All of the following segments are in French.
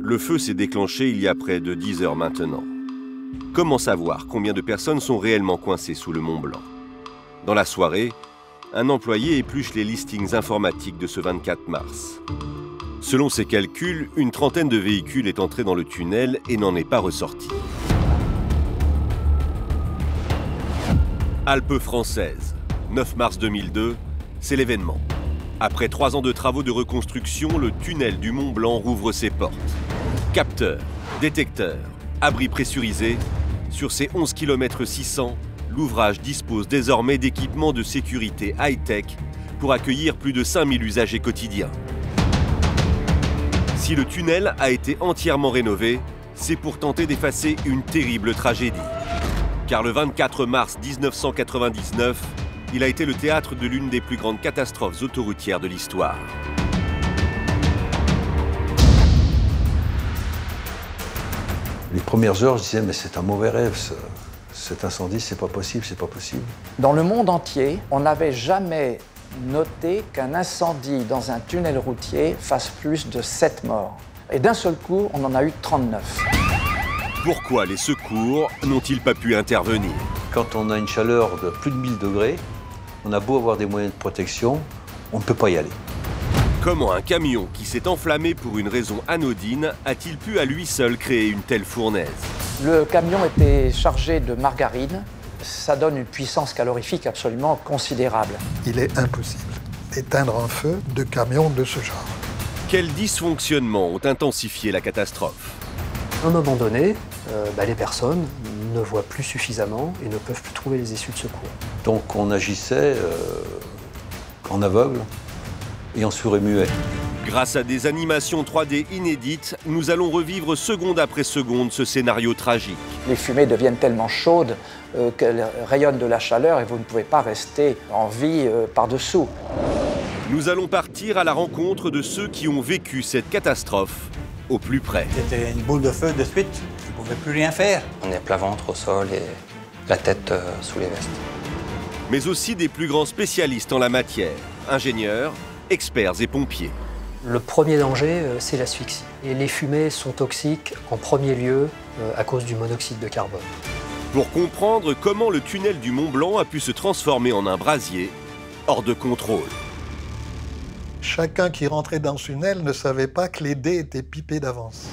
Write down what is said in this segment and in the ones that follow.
Le feu s'est déclenché il y a près de 10 heures maintenant. Comment savoir combien de personnes sont réellement coincées sous le Mont Blanc? Dans la soirée, un employé épluche les listings informatiques de ce 24 mars. Selon ses calculs, une trentaine de véhicules est entré dans le tunnel et n'en est pas ressorti. Alpes françaises, 9 mars 2002, c'est l'événement. Après 3 ans de travaux de reconstruction, le tunnel du Mont Blanc rouvre ses portes. Capteurs, détecteurs, abris pressurisés, sur ces 11 km 600, l'ouvrage dispose désormais d'équipements de sécurité high-tech pour accueillir plus de 5000 usagers quotidiens. Si le tunnel a été entièrement rénové, c'est pour tenter d'effacer une terrible tragédie. Car le 24 mars 1999, il a été le théâtre de l'une des plus grandes catastrophes autoroutières de l'histoire. Les premières heures, je disais, mais c'est un mauvais rêve, cet incendie, c'est pas possible, c'est pas possible. Dans le monde entier, on n'avait jamais noté qu'un incendie dans un tunnel routier fasse plus de 7 morts. Et d'un seul coup, on en a eu 39. Pourquoi les secours n'ont-ils pas pu intervenir? Quand on a une chaleur de plus de 1000 degrés, on a beau avoir des moyens de protection, on ne peut pas y aller. Comment un camion qui s'est enflammé pour une raison anodine a-t-il pu à lui seul créer une telle fournaise? Le camion était chargé de margarine. Ça donne une puissance calorifique absolument considérable. Il est impossible d'éteindre un feu de camion de ce genre. Quels dysfonctionnements ont intensifié la catastrophe? À un moment donné, les personnes ne voient plus suffisamment et ne peuvent plus trouver les issues de secours. Donc on agissait en aveugle et en sourd et muet. Grâce à des animations 3D inédites, nous allons revivre seconde après seconde ce scénario tragique. Les fumées deviennent tellement chaudes qu'elles rayonnent de la chaleur et vous ne pouvez pas rester en vie par-dessous. Nous allons partir à la rencontre de ceux qui ont vécu cette catastrophe au plus près. C'était une boule de feu de suite, je ne pouvais plus rien faire. On est plat ventre au sol et la tête sous les vestes. Mais aussi des plus grands spécialistes en la matière, ingénieurs, experts et pompiers. Le premier danger, c'est l'asphyxie. Et les fumées sont toxiques en premier lieu à cause du monoxyde de carbone. Pour comprendre comment le tunnel du Mont Blanc a pu se transformer en un brasier hors de contrôle. Chacun qui rentrait dans ce tunnel ne savait pas que les dés étaient pipés d'avance.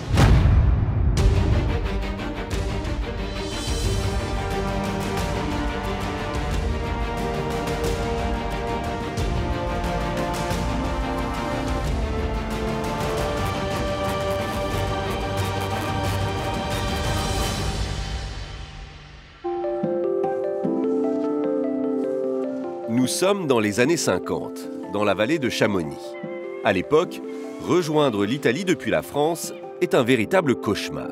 Nous sommes dans les années 50, dans la vallée de Chamonix. À l'époque, rejoindre l'Italie depuis la France est un véritable cauchemar.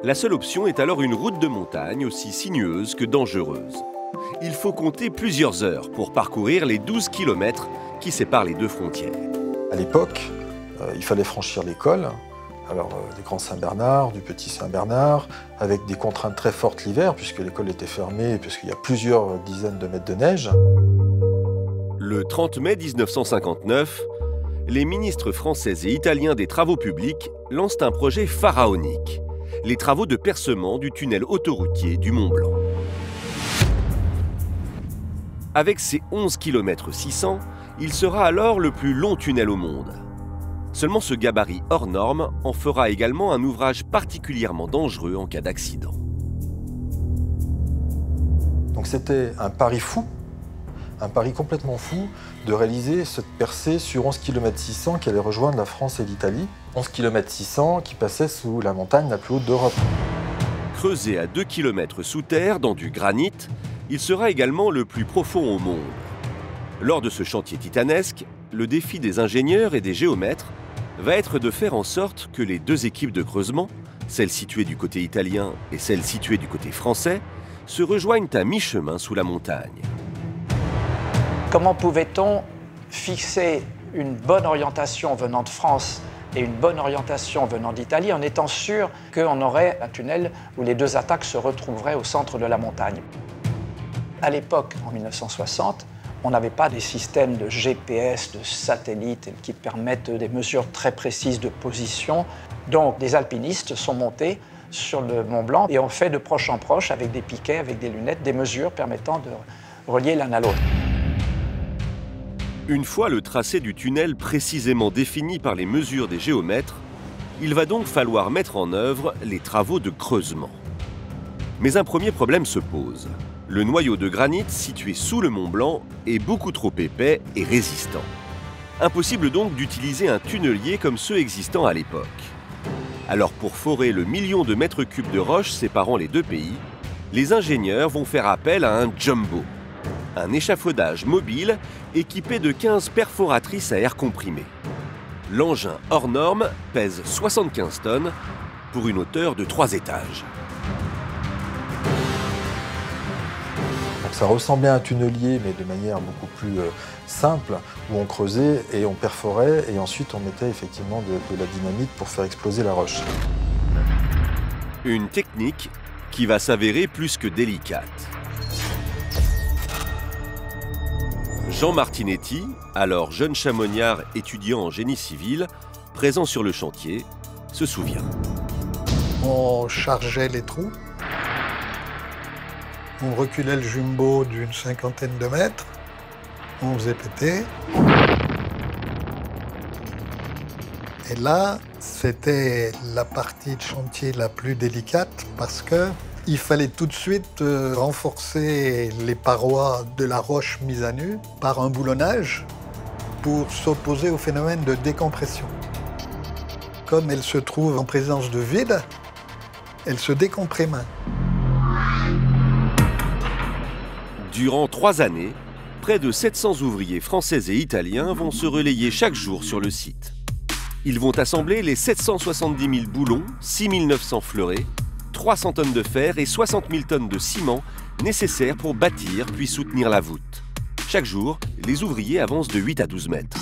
La seule option est alors une route de montagne aussi sinueuse que dangereuse. Il faut compter plusieurs heures pour parcourir les 12 km qui séparent les deux frontières. À l'époque, il fallait franchir les cols, alors des Grands Saint-Bernard, du Petit Saint-Bernard, avec des contraintes très fortes l'hiver, puisque l'école était fermée, puisqu'il y a plusieurs dizaines de mètres de neige. Le 30 mai 1959, les ministres français et italiens des Travaux publics lancent un projet pharaonique, les travaux de percement du tunnel autoroutier du Mont Blanc. Avec ses 11 km 600, il sera alors le plus long tunnel au monde. Seulement ce gabarit hors norme en fera également un ouvrage particulièrement dangereux en cas d'accident. Donc c'était un pari fou, un pari complètement fou de réaliser cette percée sur 11 km 600 qui allait rejoindre la France et l'Italie. 11 km 600 qui passait sous la montagne la plus haute d'Europe. Creusé à 2 km sous terre dans du granit, il sera également le plus profond au monde. Lors de ce chantier titanesque, le défi des ingénieurs et des géomètres va être de faire en sorte que les deux équipes de creusement, celle située du côté italien et celle située du côté français, se rejoignent à mi-chemin sous la montagne. Comment pouvait-on fixer une bonne orientation venant de France et une bonne orientation venant d'Italie en étant sûr qu'on aurait un tunnel où les deux attaques se retrouveraient au centre de la montagne? À l'époque, en 1960, on n'avait pas des systèmes de GPS, de satellites qui permettent des mesures très précises de position. Donc des alpinistes sont montés sur le Mont Blanc et ont fait de proche en proche, avec des piquets, avec des lunettes, des mesures permettant de relier l'un à l'autre. Une fois le tracé du tunnel précisément défini par les mesures des géomètres, il va donc falloir mettre en œuvre les travaux de creusement. Mais un premier problème se pose. Le noyau de granit situé sous le Mont Blanc est beaucoup trop épais et résistant. Impossible donc d'utiliser un tunnelier comme ceux existants à l'époque. Alors pour forer le million de mètres cubes de roches séparant les deux pays, les ingénieurs vont faire appel à un jumbo, un échafaudage mobile équipé de 15 perforatrices à air comprimé. L'engin hors norme pèse 75 tonnes pour une hauteur de 3 étages. Donc ça ressemblait à un tunnelier, mais de manière beaucoup plus simple, où on creusait et on perforait, et ensuite on mettait effectivement de la dynamite pour faire exploser la roche. Une technique qui va s'avérer plus que délicate. Jean Martinetti, alors jeune chamoniard étudiant en génie civil, présent sur le chantier, se souvient. On chargeait les trous, on reculait le jumbo d'une 50aine de mètres, on faisait péter. Et là, c'était la partie de chantier la plus délicate parce qu'il fallait tout de suite renforcer les parois de la roche mise à nu par un boulonnage pour s'opposer au phénomène de décompression. Comme elle se trouve en présence de vide, elle se décomprime. Durant 3 années, près de 700 ouvriers français et italiens vont se relayer chaque jour sur le site. Ils vont assembler les 770 000 boulons, 6 900 fleurets, 300 tonnes de fer et 60 000 tonnes de ciment nécessaires pour bâtir puis soutenir la voûte. Chaque jour, les ouvriers avancent de 8 à 12 mètres.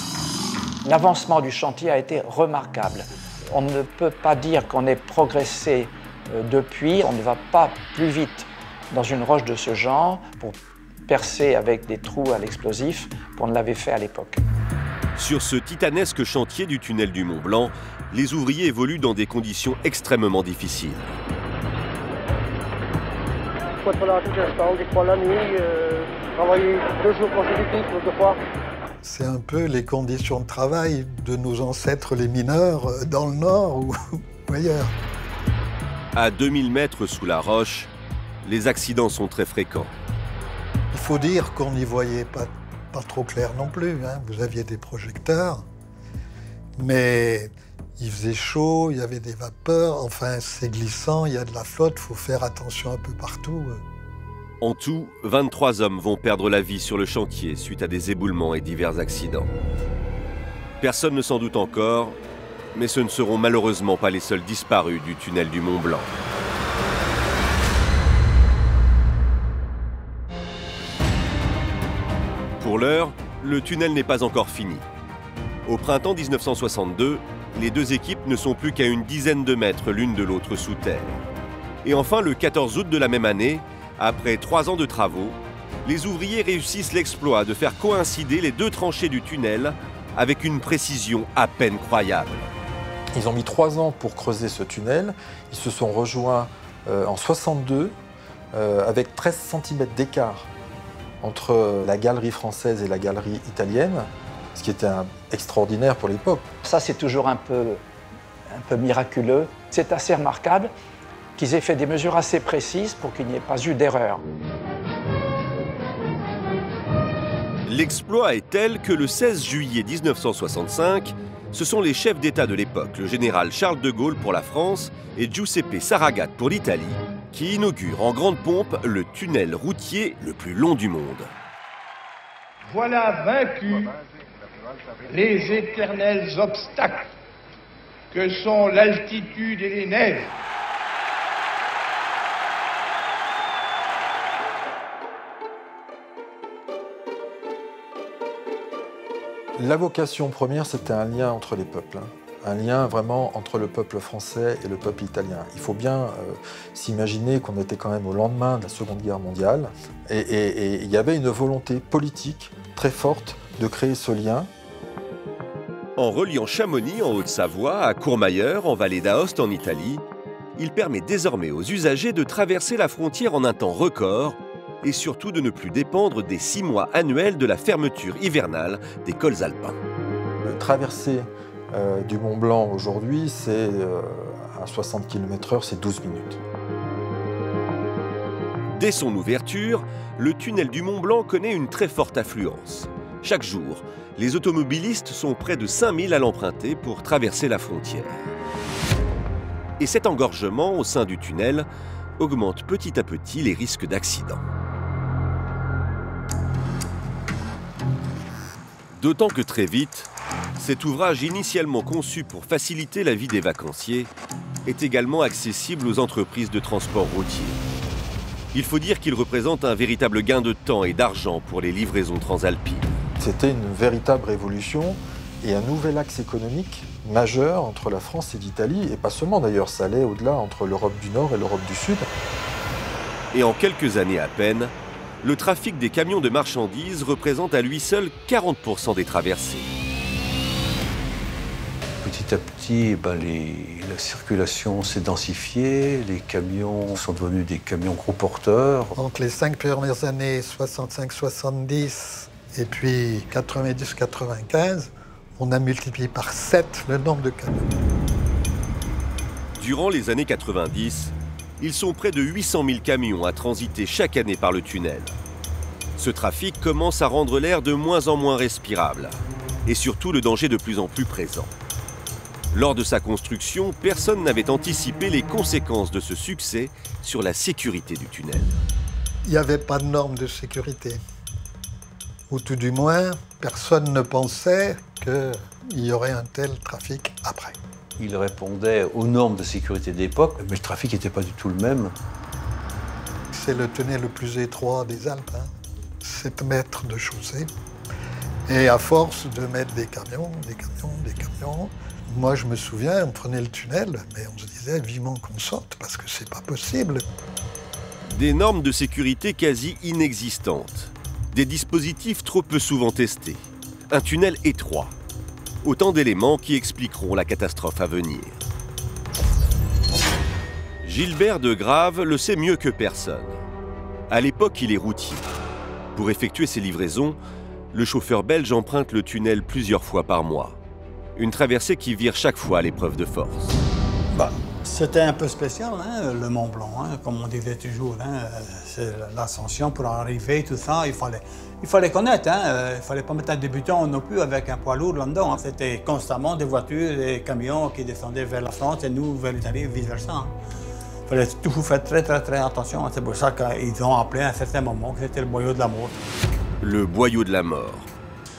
L'avancement du chantier a été remarquable. On ne peut pas dire qu'on ait progressé depuis. On ne va pas plus vite dans une roche de ce genre pour percer avec des trous à l'explosif qu'on ne l'avait fait à l'époque. Sur ce titanesque chantier du tunnel du Mont Blanc, les ouvriers évoluent dans des conditions extrêmement difficiles. Il faut être là tout l'instant, des fois la nuit, travailler 2 jours consécutifs, 2 fois. C'est un peu les conditions de travail de nos ancêtres les mineurs dans le Nord ou ailleurs. À 2000 mètres sous la roche, les accidents sont très fréquents. Il faut dire qu'on n'y voyait pas trop clair non plus. Hein. Vous aviez des projecteurs, mais il faisait chaud, il y avait des vapeurs, enfin c'est glissant, il y a de la flotte, il faut faire attention un peu partout. En tout, 23 hommes vont perdre la vie sur le chantier suite à des éboulements et divers accidents. Personne ne s'en doute encore, mais ce ne seront malheureusement pas les seuls disparus du tunnel du Mont Blanc. Pour l'heure, le tunnel n'est pas encore fini. Au printemps 1962, les deux équipes ne sont plus qu'à une dizaine de mètres l'une de l'autre sous terre. Et enfin, le 14 août de la même année, après 3 ans de travaux, les ouvriers réussissent l'exploit de faire coïncider les 2 tranchées du tunnel avec une précision à peine croyable. Ils ont mis 3 ans pour creuser ce tunnel. Ils se sont rejoints en 62 avec 13 cm d'écart entre la galerie française et la galerie italienne, ce qui était extraordinaire pour l'époque. Ça, c'est toujours un peu miraculeux. C'est assez remarquable qu'ils aient fait des mesures assez précises pour qu'il n'y ait pas eu d'erreur. L'exploit est tel que le 16 juillet 1965, ce sont les chefs d'État de l'époque, le général Charles de Gaulle pour la France et Giuseppe Saragat pour l'Italie, qui inaugurent en grande pompe le tunnel routier le plus long du monde. Voilà vaincus les éternels obstacles que sont l'altitude et les neiges. La vocation première, c'était un lien entre les peuples, un lien vraiment entre le peuple français et le peuple italien. Il faut bien s'imaginer qu'on était quand même au lendemain de la Seconde Guerre mondiale et il y avait une volonté politique très forte de créer ce lien. En reliant Chamonix en Haute-Savoie à Courmayeur en vallée d'Aoste en Italie, il permet désormais aux usagers de traverser la frontière en un temps record et surtout de ne plus dépendre des 6 mois annuels de la fermeture hivernale des cols alpins. Traverser du Mont Blanc aujourd'hui, c'est à 60 km/h, c'est 12 minutes. Dès son ouverture, le tunnel du Mont Blanc connaît une très forte affluence. Chaque jour, les automobilistes sont près de 5000 à l'emprunter pour traverser la frontière. Et cet engorgement au sein du tunnel augmente petit à petit les risques d'accident. D'autant que très vite, cet ouvrage initialement conçu pour faciliter la vie des vacanciers est également accessible aux entreprises de transport routier. Il faut dire qu'il représente un véritable gain de temps et d'argent pour les livraisons transalpines. C'était une véritable révolution et un nouvel axe économique majeur entre la France et l'Italie, et pas seulement d'ailleurs, ça allait au-delà entre l'Europe du Nord et l'Europe du Sud. Et en quelques années à peine, le trafic des camions de marchandises représente à lui seul 40% des traversées. Petit à petit, la circulation s'est densifiée, les camions sont devenus des camions gros porteurs. Donc les 5 premières années, 65-70 et puis 90-95, on a multiplié par 7 le nombre de camions. Durant les années 90, ils sont près de 800 000 camions à transiter chaque année par le tunnel. Ce trafic commence à rendre l'air de moins en moins respirable et surtout le danger de plus en plus présent. Lors de sa construction, personne n'avait anticipé les conséquences de ce succès sur la sécurité du tunnel. Il n'y avait pas de normes de sécurité. Ou tout du moins, personne ne pensait qu'il y aurait un tel trafic après. Il répondait aux normes de sécurité d'époque, mais le trafic n'était pas du tout le même. C'est le tunnel le plus étroit des Alpes, 7 mètres de chaussée. Et à force de mettre des camions, moi je me souviens, on prenait le tunnel, mais on se disait vivement qu'on sorte parce que c'est pas possible. Des normes de sécurité quasi inexistantes, des dispositifs trop peu souvent testés, un tunnel étroit. Autant d'éléments qui expliqueront la catastrophe à venir. Gilbert de Grave le sait mieux que personne. À l'époque, il est routier. Pour effectuer ses livraisons, le chauffeur belge emprunte le tunnel plusieurs fois par mois. Une traversée qui vire chaque fois à l'épreuve de force. C'était un peu spécial, le Mont Blanc, comme on disait toujours. C'est l'ascension pour arriver, tout ça, il fallait connaître. Il ne fallait pas mettre un débutant non plus avec un poids lourd là-dedans. C'était constamment des voitures, des camions qui descendaient vers la France et nous vers l'Italie, vice-versa. Il fallait toujours faire très attention. C'est pour ça qu'ils ont appelé à un certain moment que c'était le boyau de la mort. Le boyau de la mort,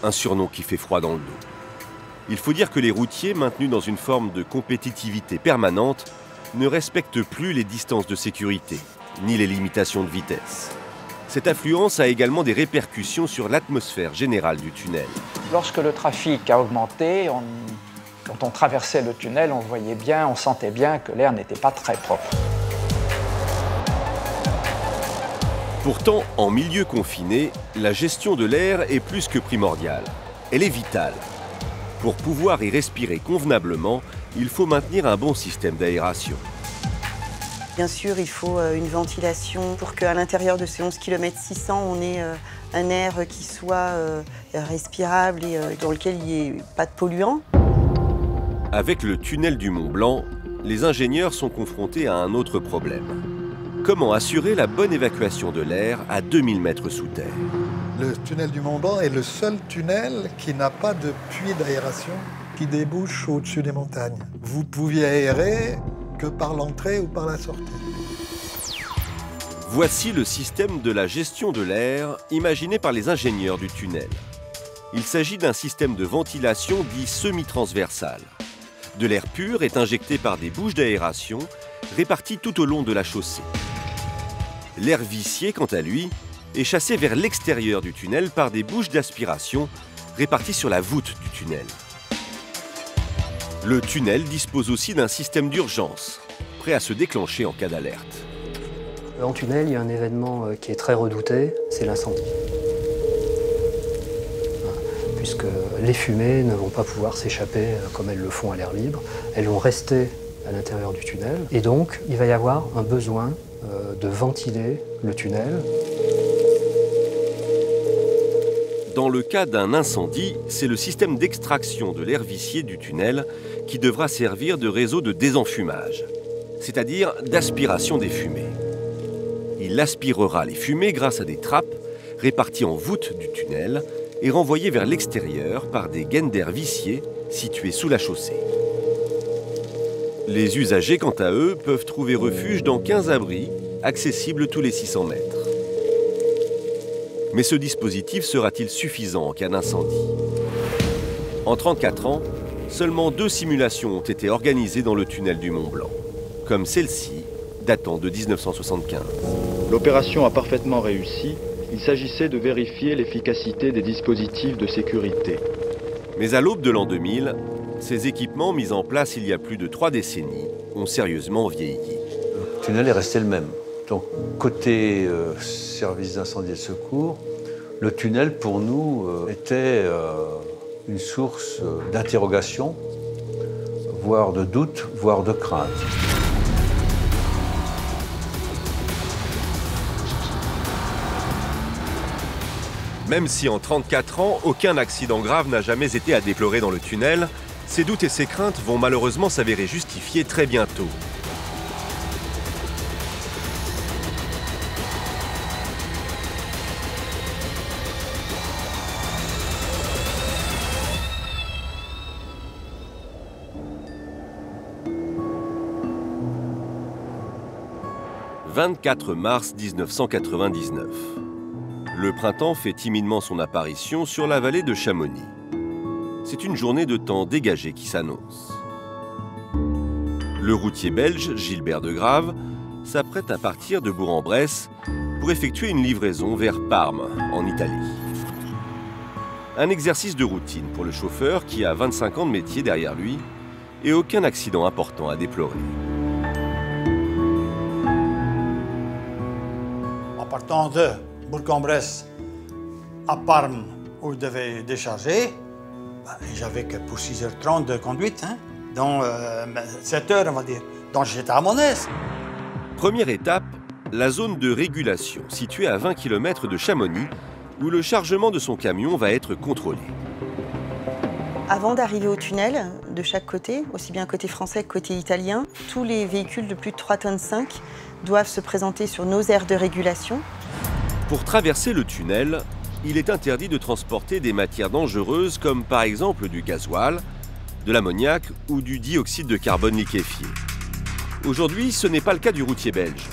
un surnom qui fait froid dans le dos. Il faut dire que les routiers, maintenus dans une forme de compétitivité permanente, ne respectent plus les distances de sécurité, ni les limitations de vitesse. Cette affluence a également des répercussions sur l'atmosphère générale du tunnel. Lorsque le trafic a augmenté, quand on traversait le tunnel, on voyait bien, on sentait bien que l'air n'était pas très propre. Pourtant, en milieu confiné, la gestion de l'air est plus que primordiale. Elle est vitale. Pour pouvoir y respirer convenablement, il faut maintenir un bon système d'aération. Bien sûr, il faut une ventilation pour qu'à l'intérieur de ces 11 km 600, on ait un air qui soit respirable et dans lequel il n'y ait pas de polluants. Avec le tunnel du Mont Blanc, les ingénieurs sont confrontés à un autre problème. Comment assurer la bonne évacuation de l'air à 2000 mètres sous terre? Le tunnel du Mont Blanc est le seul tunnel qui n'a pas de puits d'aération qui débouche au-dessus des montagnes. Vous pouviez aérer que par l'entrée ou par la sortie. Voici le système de la gestion de l'air imaginé par les ingénieurs du tunnel. Il s'agit d'un système de ventilation dit semi-transversal. De l'air pur est injecté par des bouches d'aération réparties tout au long de la chaussée. L'air vicié, quant à lui, est chassé vers l'extérieur du tunnel par des bouches d'aspiration réparties sur la voûte du tunnel. Le tunnel dispose aussi d'un système d'urgence, prêt à se déclencher en cas d'alerte. En tunnel, il y a un événement qui est très redouté, c'est l'incendie. puisque les fumées ne vont pas pouvoir s'échapper comme elles le font à l'air libre. Elles vont rester à l'intérieur du tunnel. Et donc, il va y avoir un besoin de ventiler le tunnel. Dans le cas d'un incendie, c'est le système d'extraction de l'air vicié du tunnel qui devra servir de réseau de désenfumage, c'est-à-dire d'aspiration des fumées. Il aspirera les fumées grâce à des trappes réparties en voûte du tunnel et renvoyées vers l'extérieur par des gaines d'air viciées situées sous la chaussée. Les usagers, quant à eux, peuvent trouver refuge dans 15 abris, accessibles tous les 600 mètres. Mais ce dispositif sera-t-il suffisant en cas d'incendie? En 34 ans, seulement 2 simulations ont été organisées dans le tunnel du Mont Blanc, comme celle-ci, datant de 1975. L'opération a parfaitement réussi. Il s'agissait de vérifier l'efficacité des dispositifs de sécurité. Mais à l'aube de l'an 2000, ces équipements mis en place il y a plus de 3 décennies ont sérieusement vieilli. Le tunnel est resté le même. Donc, côté service d'incendie et de secours, le tunnel, pour nous, était une source d'interrogation, voire de doute, voire de crainte. Même si en 34 ans, aucun accident grave n'a jamais été à déplorer dans le tunnel, ces doutes et ces craintes vont malheureusement s'avérer justifiés très bientôt. « 24 mars 1999. Le printemps fait timidement son apparition sur la vallée de Chamonix. C'est une journée de temps dégagé qui s'annonce. Le routier belge Gilbert Degrave s'apprête à partir de Bourg-en-Bresse pour effectuer une livraison vers Parme, en Italie. Un exercice de routine pour le chauffeur qui a 25 ans de métier derrière lui et aucun accident important à déplorer. En partant de Bourg-en-Bresse à Parme, où je devais décharger, j'avais que pour 6h30 de conduite, donc 7h on va dire. Donc j'étais à mon aise. Première étape, la zone de régulation située à 20 km de Chamonix, où le chargement de son camion va être contrôlé. Avant d'arriver au tunnel, de chaque côté, aussi bien côté français que côté italien, tous les véhicules de plus de 3,5 tonnes doivent se présenter sur nos aires de régulation. Pour traverser le tunnel, il est interdit de transporter des matières dangereuses comme par exemple du gasoil, de l'ammoniac ou du dioxyde de carbone liquéfié. Aujourd'hui, ce n'est pas le cas du routier belge.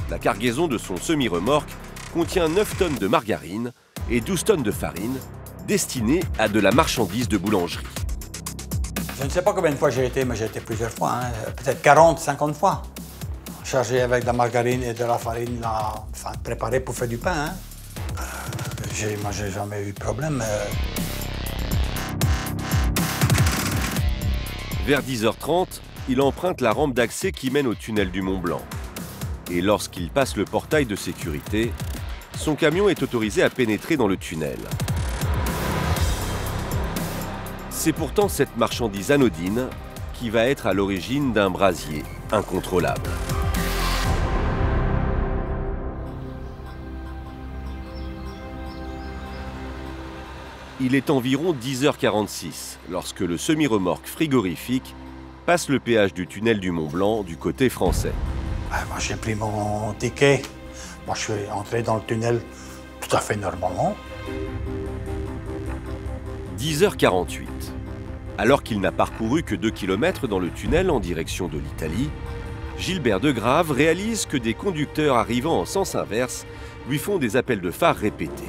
La cargaison de son semi-remorque contient 9 tonnes de margarine et 12 tonnes de farine, destinées à de la marchandise de boulangerie. Je ne sais pas combien de fois j'ai été, mais j'ai été plusieurs fois, peut-être 40, 50 fois. Chargé avec de la margarine et de la farine, enfin, préparée pour faire du pain. Moi, j'ai jamais eu de problème. Vers 10h30, il emprunte la rampe d'accès qui mène au tunnel du Mont Blanc. Et lorsqu'il passe le portail de sécurité, son camion est autorisé à pénétrer dans le tunnel. C'est pourtant cette marchandise anodine qui va être à l'origine d'un brasier incontrôlable. Il est environ 10h46 lorsque le semi-remorque frigorifique passe le péage du tunnel du Mont Blanc du côté français. Moi, j'ai pris mon ticket. Moi, je suis entré dans le tunnel tout à fait normalement. 10h48. Alors qu'il n'a parcouru que 2 km dans le tunnel en direction de l'Italie, Gilbert Degrave réalise que des conducteurs arrivant en sens inverse lui font des appels de phare répétés.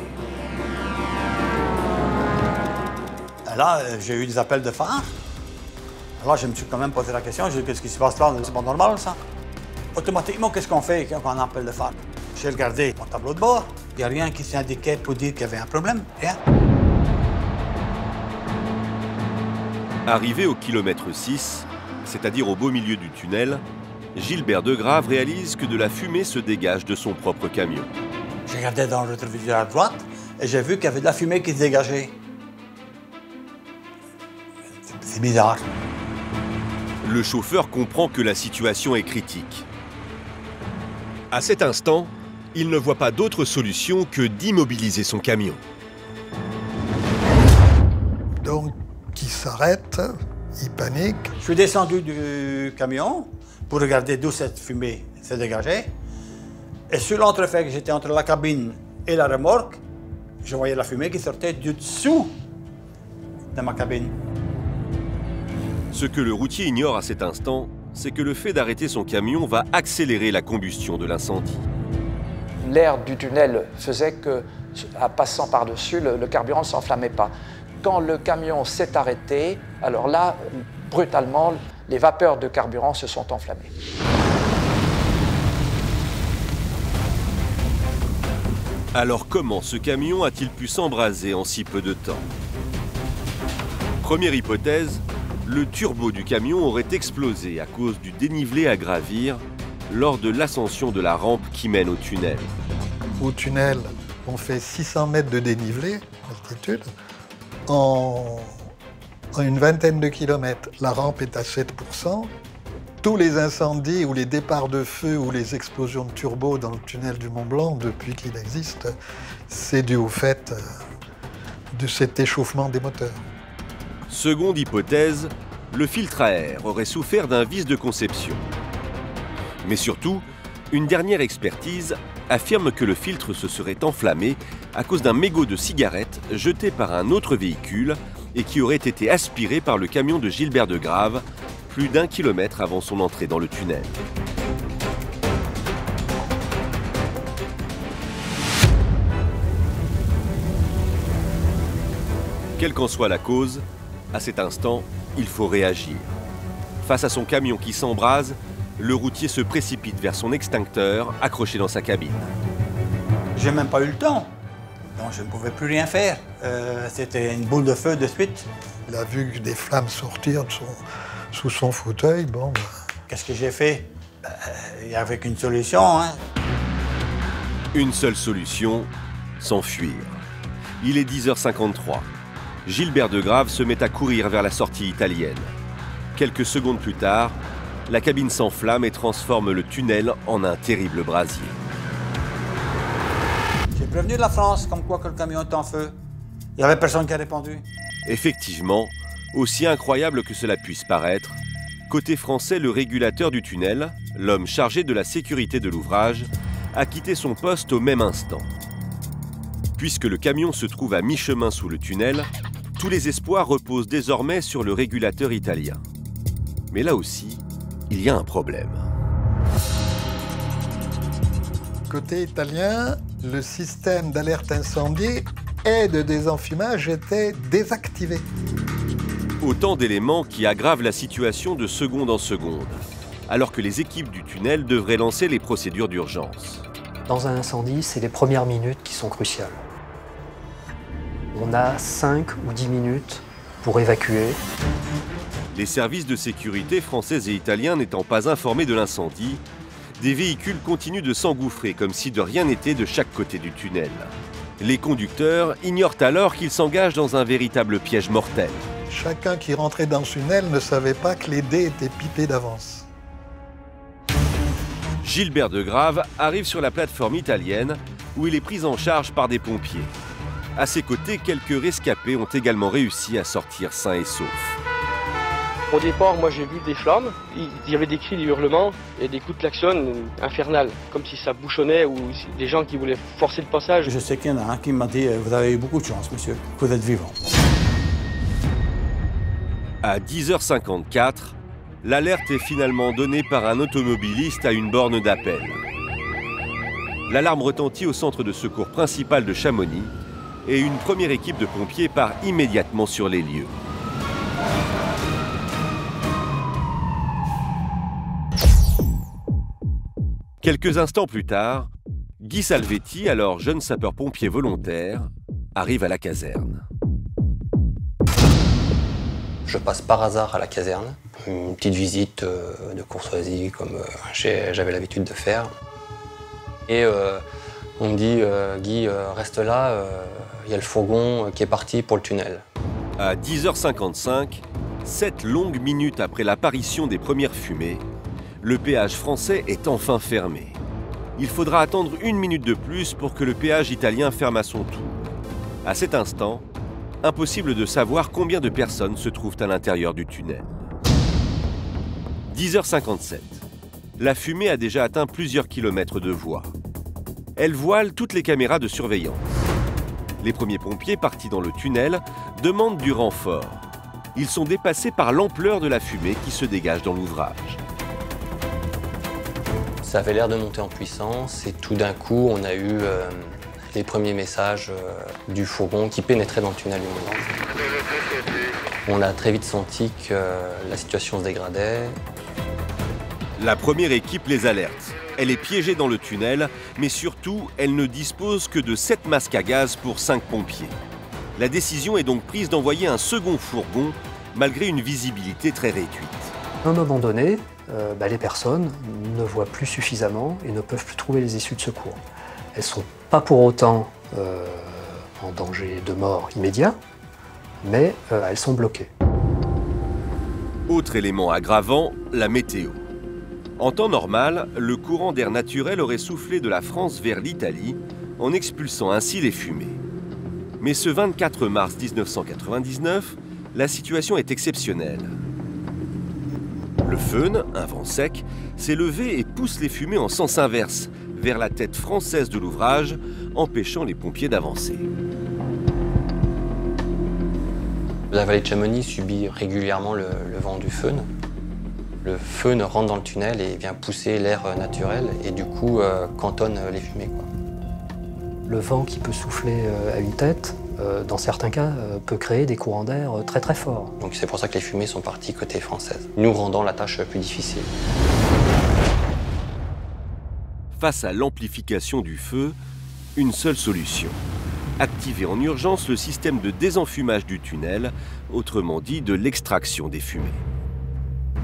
Là, j'ai eu des appels de phare. Là, je me suis quand même posé la question, qu'est-ce qui se passe là? C'est pas normal, ça. Automatiquement, qu'est-ce qu'on fait quand on appelle de phare? J'ai regardé mon tableau de bord. Il n'y a rien qui s'indiquait pour dire qu'il y avait un problème. Rien. Arrivé au kilomètre 6, c'est-à-dire au beau milieu du tunnel, Gilbert Degrave réalise que de la fumée se dégage de son propre camion. J'ai regardé dans le rétroviseur à droite et j'ai vu qu'il y avait de la fumée qui se dégageait. C'est bizarre. Le chauffeur comprend que la situation est critique. À cet instant, il ne voit pas d'autre solution que d'immobiliser son camion. Donc, il s'arrête, il panique. Je suis descendu du camion pour regarder d'où cette fumée s'est dégagée. Et sur l'entrefait que j'étais entre la cabine et la remorque, je voyais la fumée qui sortait du dessous de ma cabine. Ce que le routier ignore à cet instant, c'est que le fait d'arrêter son camion va accélérer la combustion de l'incendie. L'air du tunnel faisait que, en passant par-dessus, le carburant ne s'enflammait pas. Quand le camion s'est arrêté, alors là, brutalement, les vapeurs de carburant se sont enflammées. Alors comment ce camion a-t-il pu s'embraser en si peu de temps? Première hypothèse, le turbo du camion aurait explosé à cause du dénivelé à gravir lors de l'ascension de la rampe qui mène au tunnel. Au tunnel, on fait 600 mètres de dénivelé, altitude, en une vingtaine de kilomètres. La rampe est à 7%. Tous les incendies ou les départs de feu ou les explosions de turbo dans le tunnel du Mont Blanc, depuis qu'il existe, c'est dû au fait de cet échauffement des moteurs. Seconde hypothèse, le filtre à air aurait souffert d'un vice de conception. Mais surtout, une dernière expertise affirme que le filtre se serait enflammé à cause d'un mégot de cigarette jeté par un autre véhicule et qui aurait été aspiré par le camion de Gilbert de Grave, plus d'1 kilomètre avant son entrée dans le tunnel. Quelle qu'en soit la cause, à cet instant, il faut réagir. Face à son camion qui s'embrase, le routier se précipite vers son extincteur accroché dans sa cabine. J'ai même pas eu le temps, donc je ne pouvais plus rien faire. C'était une boule de feu de suite. Il a vu des flammes sortir sous son fauteuil, bon... Qu'est-ce que j'ai fait? Il n'y avait qu'une solution, hein. Une seule solution, s'enfuir. Il est 10h53. Gilbert de Grave se met à courir vers la sortie italienne. Quelques secondes plus tard, la cabine s'enflamme et transforme le tunnel en un terrible brasier. J'ai prévenu la France comme quoi que le camion était en feu. Il n'y avait personne qui a répondu. Effectivement, aussi incroyable que cela puisse paraître, côté français, le régulateur du tunnel, l'homme chargé de la sécurité de l'ouvrage, a quitté son poste au même instant. Puisque le camion se trouve à mi-chemin sous le tunnel, tous les espoirs reposent désormais sur le régulateur italien. Mais là aussi, il y a un problème. Côté italien, le système d'alerte incendie et de désenfumage était désactivé. Autant d'éléments qui aggravent la situation de seconde en seconde, alors que les équipes du tunnel devraient lancer les procédures d'urgence. Dans un incendie, c'est les premières minutes qui sont cruciales. On a 5 ou 10 minutes pour évacuer. Les services de sécurité français et italiens n'étant pas informés de l'incendie, des véhicules continuent de s'engouffrer comme si de rien n'était de chaque côté du tunnel. Les conducteurs ignorent alors qu'ils s'engagent dans un véritable piège mortel. Chacun qui rentrait dans ce tunnel ne savait pas que les dés étaient pipés d'avance. Gilbert de Grave arrive sur la plateforme italienne où il est pris en charge par des pompiers. À ses côtés, quelques rescapés ont également réussi à sortir sains et saufs. Au départ, moi j'ai vu des flammes, il y avait des cris, des hurlements et des coups de klaxon infernales, comme si ça bouchonnait ou des gens qui voulaient forcer le passage. Je sais qu'il y en a un qui m'a dit « Vous avez eu beaucoup de chance, monsieur, vous êtes vivant ». À 10h54, l'alerte est finalement donnée par un automobiliste à une borne d'appel. L'alarme retentit au centre de secours principal de Chamonix et une première équipe de pompiers part immédiatement sur les lieux. Quelques instants plus tard, Guy Salvetti, alors jeune sapeur-pompier volontaire, arrive à la caserne. Je passe par hasard à la caserne, une petite visite de courtoisie comme j'avais l'habitude de faire. Et on me dit « Guy, reste là, il y a le fourgon qui est parti pour le tunnel ». À 10h55, 7 longues minutes après l'apparition des premières fumées, le péage français est enfin fermé. Il faudra attendre 1 minute de plus pour que le péage italien ferme à son tour. À cet instant, impossible de savoir combien de personnes se trouvent à l'intérieur du tunnel. 10h57. La fumée a déjà atteint plusieurs kilomètres de voie. Elle voile toutes les caméras de surveillance. Les premiers pompiers partis dans le tunnel demandent du renfort. Ils sont dépassés par l'ampleur de la fumée qui se dégage dans l'ouvrage. Ça avait l'air de monter en puissance et tout d'un coup, on a eu les premiers messages du fourgon qui pénétrait dans le tunnel du Mont-Blanc. On a très vite senti que la situation se dégradait. La première équipe les alerte. Elle est piégée dans le tunnel, mais surtout, elle ne dispose que de 7 masques à gaz pour 5 pompiers. La décision est donc prise d'envoyer un second fourgon, malgré une visibilité très réduite. À un moment donné, les personnes ne voient plus suffisamment et ne peuvent plus trouver les issues de secours. Elles ne sont pas pour autant en danger de mort immédiat, mais elles sont bloquées. Autre élément aggravant, la météo. En temps normal, le courant d'air naturel aurait soufflé de la France vers l'Italie, en expulsant ainsi les fumées. Mais ce 24 mars 1999, la situation est exceptionnelle. Le Föhn, un vent sec, s'est levé et pousse les fumées en sens inverse, vers la tête française de l'ouvrage, empêchant les pompiers d'avancer. La vallée de Chamonix subit régulièrement le vent du Föhn. Le Föhn rentre dans le tunnel et vient pousser l'air naturel et du coup cantonne les fumées, quoi. Le vent qui peut souffler à une tête, dans certains cas, peut créer des courants d'air très très forts. Donc c'est pour ça que les fumées sont parties côté française, nous rendant la tâche plus difficile. Face à l'amplification du feu, une seule solution. Activer en urgence le système de désenfumage du tunnel, autrement dit de l'extraction des fumées.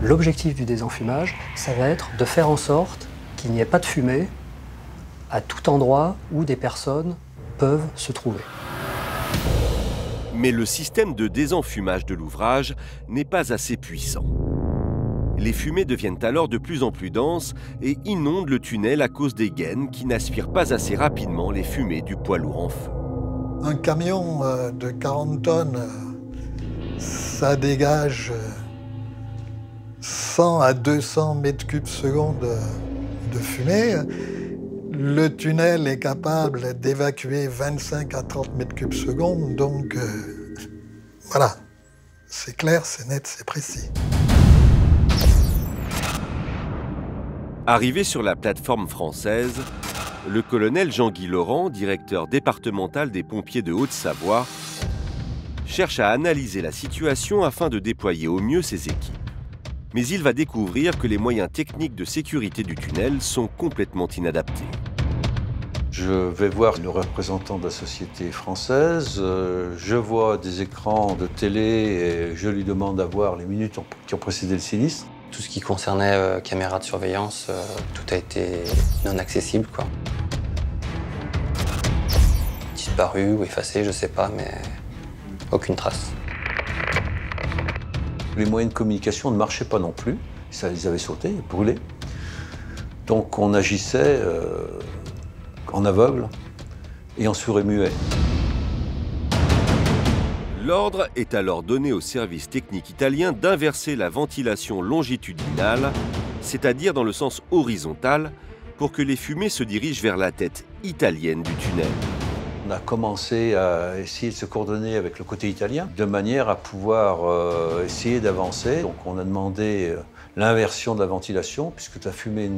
L'objectif du désenfumage, ça va être de faire en sorte qu'il n'y ait pas de fumée à tout endroit où des personnes peuvent se trouver. Mais le système de désenfumage de l'ouvrage n'est pas assez puissant. Les fumées deviennent alors de plus en plus denses et inondent le tunnel à cause des gaines qui n'aspirent pas assez rapidement les fumées du poids lourd en feu. Un camion de 40 tonnes, ça dégage 100 à 200 mètres cubes seconde de fumée. Le tunnel est capable d'évacuer 25 à 30 mètres cubes seconde, donc voilà, c'est clair, c'est net, c'est précis. Arrivé sur la plateforme française, le colonel Jean-Guy Laurent, directeur départemental des pompiers de Haute-Savoie, cherche à analyser la situation afin de déployer au mieux ses équipes. Mais il va découvrir que les moyens techniques de sécurité du tunnel sont complètement inadaptés. Je vais voir le représentant de la société française, je vois des écrans de télé et je lui demande d'avoir les minutes qui ont précédé le sinistre. Tout ce qui concernait caméras de surveillance, tout a été non accessible, quoi. Disparu ou effacé, je sais pas, mais aucune trace. Les moyens de communication ne marchaient pas non plus, ça les avait sautés, brûlés. Donc on agissait en aveugle et en sourd et muet. L'ordre est alors donné au service technique italien d'inverser la ventilation longitudinale, c'est-à-dire dans le sens horizontal, pour que les fumées se dirigent vers la tête italienne du tunnel. On a commencé à essayer de se coordonner avec le côté italien, de manière à pouvoir essayer d'avancer. Donc on a demandé l'inversion de la ventilation, puisque la fumée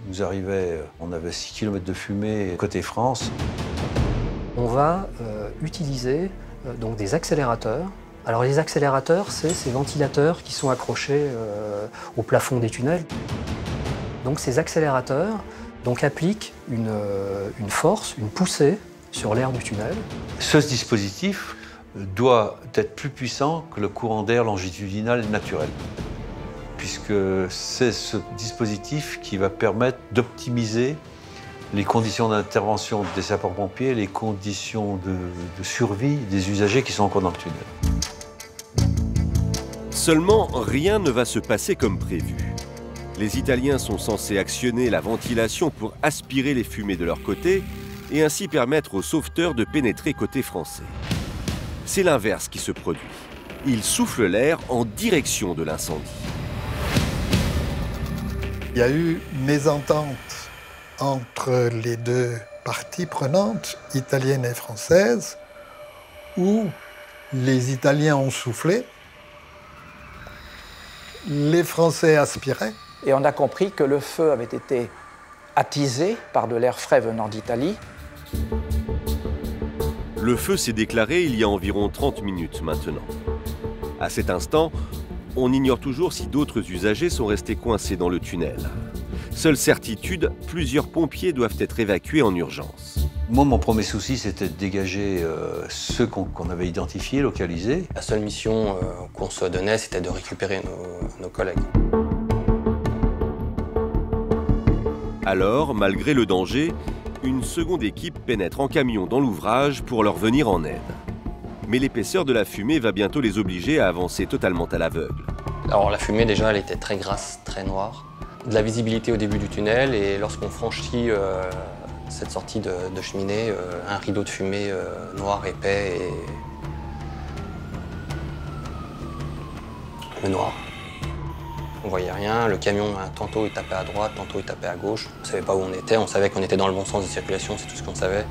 nous arrivait, on avait 6 km de fumée côté France. On va utiliser donc des accélérateurs. Alors les accélérateurs, c'est ces ventilateurs qui sont accrochés au plafond des tunnels. Donc ces accélérateurs appliquent une force, une poussée sur l'air du tunnel. Ce dispositif doit être plus puissant que le courant d'air longitudinal naturel, puisque c'est ce dispositif qui va permettre d'optimiser les conditions d'intervention des sapeurs-pompiers, les conditions de survie des usagers qui sont encore dans le tunnel. Seulement, rien ne va se passer comme prévu. Les Italiens sont censés actionner la ventilation pour aspirer les fumées de leur côté et ainsi permettre aux sauveteurs de pénétrer côté français. C'est l'inverse qui se produit. Ils soufflent l'air en direction de l'incendie. Il y a eu mésentente entre les deux parties prenantes, italiennes et françaises, où les Italiens ont soufflé, les Français aspiraient. Et on a compris que le feu avait été attisé par de l'air frais venant d'Italie. Le feu s'est déclaré il y a environ 30 minutes maintenant. À cet instant, on ignore toujours si d'autres usagers sont restés coincés dans le tunnel. Seule certitude, plusieurs pompiers doivent être évacués en urgence. Moi, mon premier souci, c'était de dégager ceux qu'on avait identifiés, localisés. La seule mission qu'on se donnait, c'était de récupérer nos collègues. Alors, malgré le danger, une seconde équipe pénètre en camion dans l'ouvrage pour leur venir en aide. Mais l'épaisseur de la fumée va bientôt les obliger à avancer totalement à l'aveugle. Alors la fumée, déjà, elle était très grasse, très noire. De la visibilité au début du tunnel, et lorsqu'on franchit cette sortie de cheminée, un rideau de fumée noir, épais et le noir. On voyait rien, le camion, tantôt il tapait à droite, tantôt il tapait à gauche. On ne savait pas où on était, on savait qu'on était dans le bon sens de circulation, c'est tout ce qu'on savait.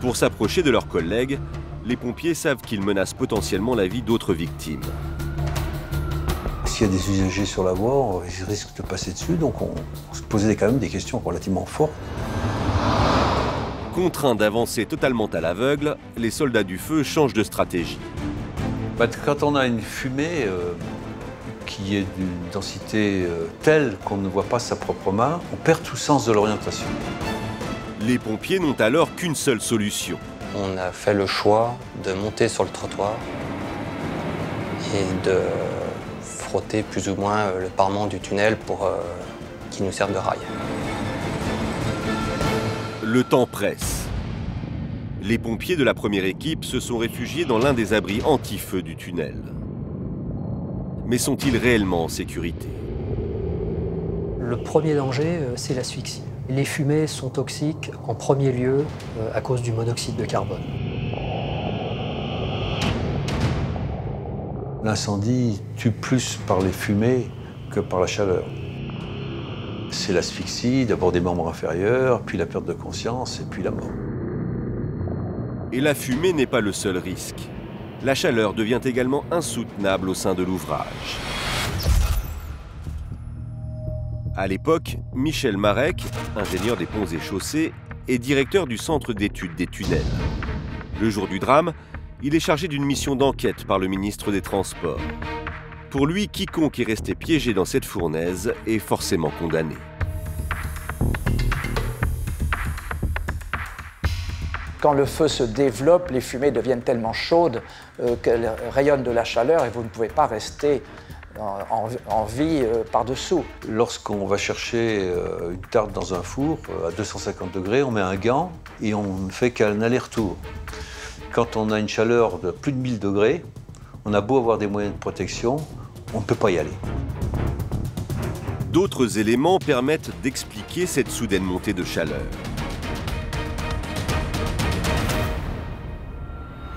Pour s'approcher de leurs collègues, les pompiers savent qu'ils menacent potentiellement la vie d'autres victimes. S'il y a des usagers sur la voie, ils risquent de passer dessus, donc on se posait quand même des questions relativement fortes. Contraints d'avancer totalement à l'aveugle, les soldats du feu changent de stratégie. Quand on a une fumée qui est d'une densité telle qu'on ne voit pas sa propre main, on perd tout sens de l'orientation. Les pompiers n'ont alors qu'une seule solution. On a fait le choix de monter sur le trottoir et de frotter plus ou moins le parement du tunnel pour qu'il nous serve de rail. Le temps presse. Les pompiers de la première équipe se sont réfugiés dans l'un des abris anti-feu du tunnel. Mais sont-ils réellement en sécurité? Le premier danger, c'est l'asphyxie. Les fumées sont toxiques en premier lieu à cause du monoxyde de carbone. L'incendie tue plus par les fumées que par la chaleur. C'est l'asphyxie, d'abord des membres inférieurs, puis la perte de conscience et puis la mort. Et la fumée n'est pas le seul risque. La chaleur devient également insoutenable au sein de l'ouvrage. À l'époque, Michel Marek, ingénieur des ponts et chaussées, est directeur du centre d'études des tunnels. Le jour du drame, il est chargé d'une mission d'enquête par le ministre des Transports. Pour lui, quiconque est resté piégé dans cette fournaise est forcément condamné. Quand le feu se développe, les fumées deviennent tellement chaudes qu'elles rayonnent de la chaleur et vous ne pouvez pas rester en vie par-dessous. Lorsqu'on va chercher une tarte dans un four à 250 degrés, on met un gant et on ne fait qu'un aller-retour. Quand on a une chaleur de plus de 1000 degrés, on a beau avoir des moyens de protection, on ne peut pas y aller. D'autres éléments permettent d'expliquer cette soudaine montée de chaleur.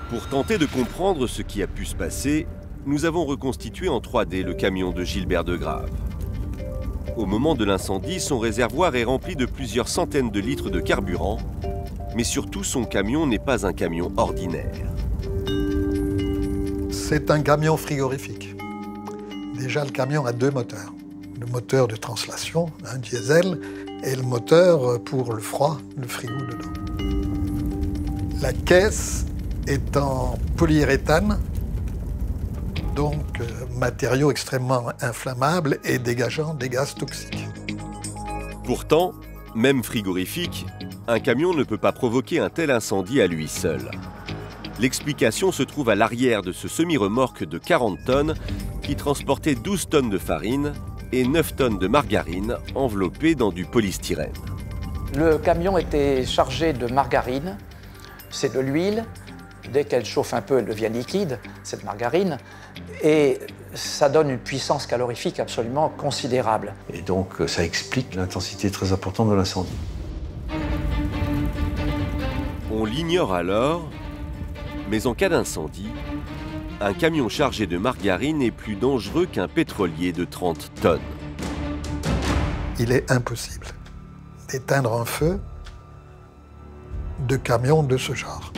Pour tenter de comprendre ce qui a pu se passer, nous avons reconstitué en 3D le camion de Gilbert Degrave. Au moment de l'incendie, son réservoir est rempli de plusieurs centaines de litres de carburant, mais surtout son camion n'est pas un camion ordinaire. C'est un camion frigorifique. Déjà, le camion a deux moteurs. Le moteur de translation, un diesel, et le moteur pour le froid, le frigo dedans. La caisse est en polyuréthane, donc matériau extrêmement inflammable et dégageant des gaz toxiques. Pourtant, même frigorifique, un camion ne peut pas provoquer un tel incendie à lui seul. L'explication se trouve à l'arrière de ce semi-remorque de 40 tonnes qui transportait 12 tonnes de farine et 9 tonnes de margarine enveloppées dans du polystyrène. Le camion était chargé de margarine, c'est de l'huile, Dès qu'elle chauffe un peu, elle devient liquide, cette margarine, et ça donne une puissance calorifique absolument considérable. Et donc ça explique l'intensité très importante de l'incendie. On l'ignore alors, mais en cas d'incendie, un camion chargé de margarine est plus dangereux qu'un pétrolier de 30 tonnes. Il est impossible d'éteindre un feu de camion de ce genre.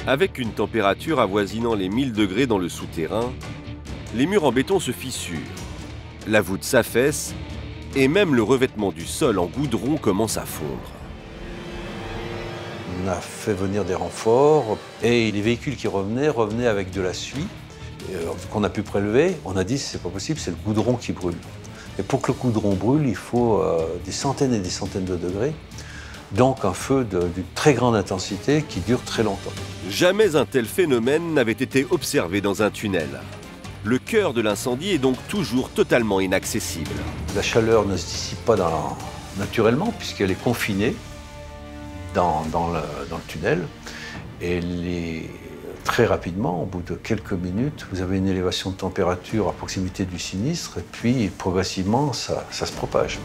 Avec une température avoisinant les 1000 degrés dans le souterrain, les murs en béton se fissurent, la voûte s'affaisse et même le revêtement du sol en goudron commence à fondre. On a fait venir des renforts et les véhicules qui revenaient avec de la suie qu'on a pu prélever. On a dit c'est pas possible, c'est le goudron qui brûle. Et pour que le goudron brûle, il faut des centaines et des centaines de degrés. Donc un feu d'une très grande intensité qui dure très longtemps. Jamais un tel phénomène n'avait été observé dans un tunnel. Le cœur de l'incendie est donc toujours totalement inaccessible. La chaleur ne se dissipe pas naturellement puisqu'elle est confinée dans le tunnel. Et très rapidement, au bout de quelques minutes, vous avez une élévation de température à proximité du sinistre et puis progressivement, ça se propage.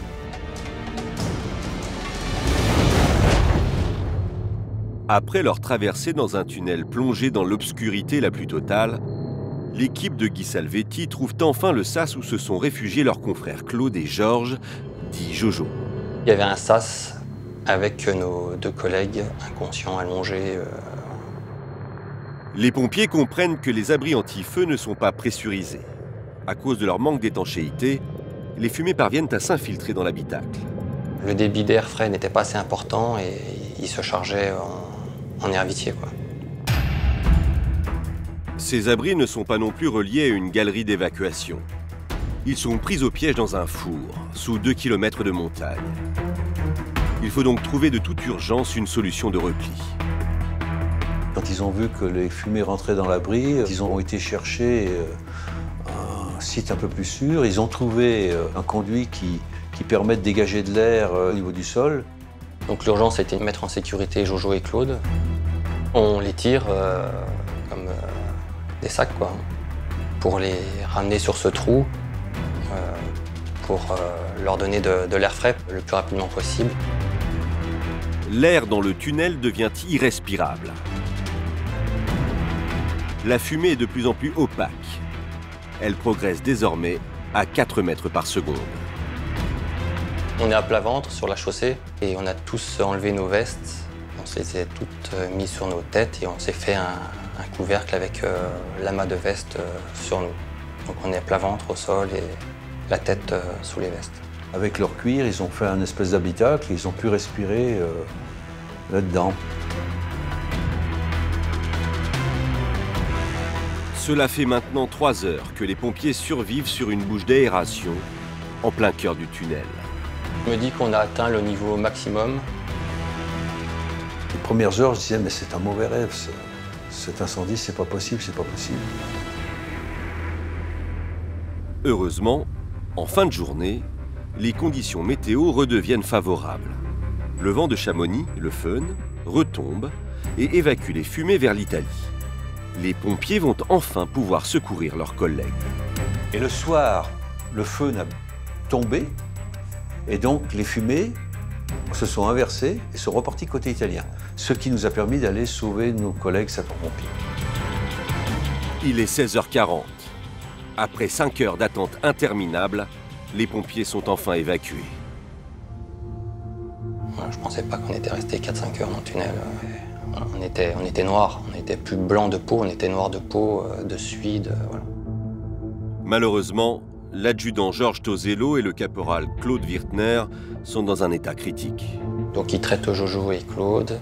Après leur traversée dans un tunnel plongé dans l'obscurité la plus totale, l'équipe de Guy Salvetti trouve enfin le sas où se sont réfugiés leurs confrères Claude et Georges, dit Jojo. Il y avait un sas avec nos 2 collègues inconscients allongés. Les pompiers comprennent que les abris anti-feu ne sont pas pressurisés. À cause de leur manque d'étanchéité, les fumées parviennent à s'infiltrer dans l'habitacle. Le débit d'air frais n'était pas assez important et il se chargeait en air vicié, quoi. Ces abris ne sont pas non plus reliés à une galerie d'évacuation. Ils sont pris au piège dans un four, sous 2 km de montagne. Il faut donc trouver de toute urgence une solution de repli. Quand ils ont vu que les fumées rentraient dans l'abri, ils ont été chercher un site un peu plus sûr. Ils ont trouvé un conduit qui permet de dégager de l'air au niveau du sol. Donc l'urgence a été de mettre en sécurité Jojo et Claude. On les tire comme des sacs, quoi, pour les ramener sur ce trou, pour leur donner de l'air frais le plus rapidement possible. L'air dans le tunnel devient irrespirable. La fumée est de plus en plus opaque. Elle progresse désormais à 4 mètres par seconde. On est à plat ventre sur la chaussée et on a tous enlevé nos vestes. On se les a toutes mises sur nos têtes et on s'est fait un couvercle avec l'amas de vestes sur nous. Donc on est à plat ventre au sol et la tête sous les vestes. Avec leur cuir, ils ont fait un espèce d'habitacle et ils ont pu respirer là-dedans. Cela fait maintenant 3 heures que les pompiers survivent sur une bouche d'aération en plein cœur du tunnel. Je me dis qu'on a atteint le niveau maximum. Les premières heures, je disais, mais c'est un mauvais rêve, cet incendie, c'est pas possible, c'est pas possible. Heureusement, en fin de journée, les conditions météo redeviennent favorables. Le vent de Chamonix, le Föhn, retombe et évacue les fumées vers l'Italie. Les pompiers vont enfin pouvoir secourir leurs collègues. Et le soir, le feu a tombé et donc les fumées se sont inversées et sont reparties côté italien. Ce qui nous a permis d'aller sauver nos collègues sapeurs-pompiers. Il est 16h40. Après 5 heures d'attente interminable, les pompiers sont enfin évacués. Je ne pensais pas qu'on était resté 4-5 heures dans le tunnel. On était noirs, on était plus blanc de peau, on était noir de peau, de suie, voilà. Malheureusement, l'adjudant Georges Tosello et le caporal Claude Wirtner sont dans un état critique. Donc ils traitent Jojo et Claude.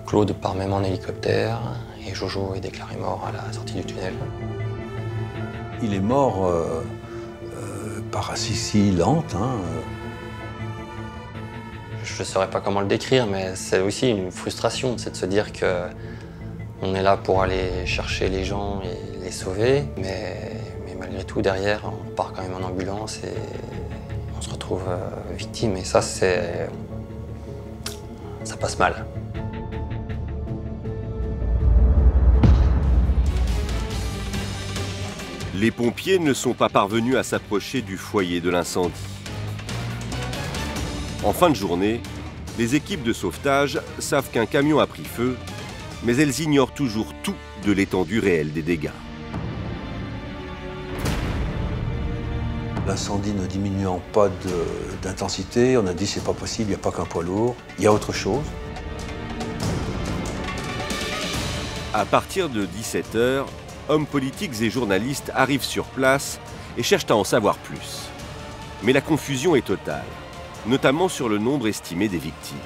Claude part même en hélicoptère et Jojo est déclaré mort à la sortie du tunnel. Il est mort par asphyxie lente. Je ne saurais pas comment le décrire, mais c'est aussi une frustration, c'est de se dire qu'on est là pour aller chercher les gens et les sauver, mais malgré tout, derrière, on part quand même en ambulance et on se retrouve victime. Et ça passe mal. Les pompiers ne sont pas parvenus à s'approcher du foyer de l'incendie. En fin de journée, les équipes de sauvetage savent qu'un camion a pris feu, mais elles ignorent toujours tout de l'étendue réelle des dégâts. L'incendie ne diminuant pas d'intensité, on a dit c'est pas possible, il n'y a pas qu'un poids lourd, il y a autre chose. À partir de 17 h, hommes politiques et journalistes arrivent sur place et cherchent à en savoir plus. Mais la confusion est totale, notamment sur le nombre estimé des victimes.